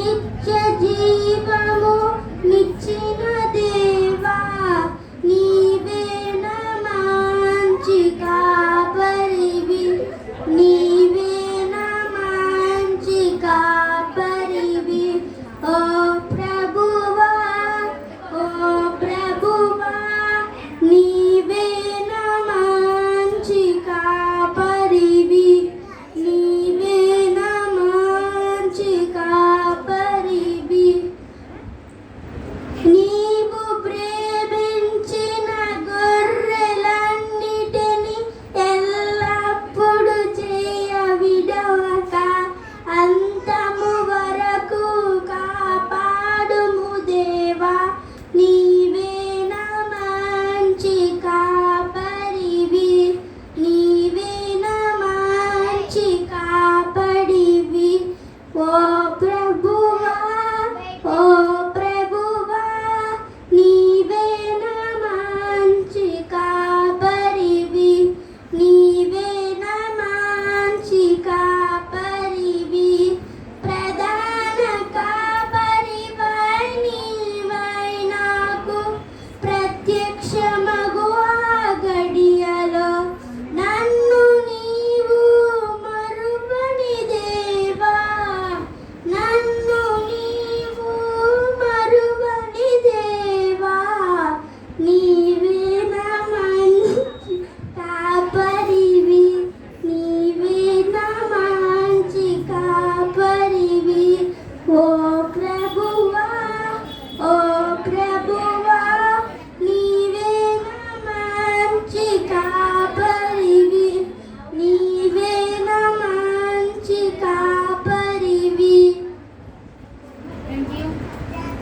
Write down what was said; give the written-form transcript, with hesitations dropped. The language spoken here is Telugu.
నిత్య జీవము నిచ్చిన దేవా నీవే నా మంచి కాపరివి నీవే నా మంచి కాపరివి ఓ ప్రభువా నీవే నా మంచి కాపరివి నీవే నా మంచి కాపరివి నీవు ప్రేమించిన గొర్రెలన్నిటిని ఎల్లప్పుడు చేయ విడవక అంతము వరకు కాపాడుము దేవా నీవే నా మంచి కాపరివి నీవే నా మంచి కాపడివి ఓ ప్రభువా నీవే నా మంచి కాపరివి నీవే నా మంచి కాపరివి ప్రధాన కాపరివై నీవై నాకు ప్రత్యక్షమగు ఆ గడియలో నన్ను నీవు మరువని దేవా నన్ను నీవు మరువని దేవా నీవే నా మంచి కాపరివి నీవే నా మంచి కాపరివి ఓ ప్రభు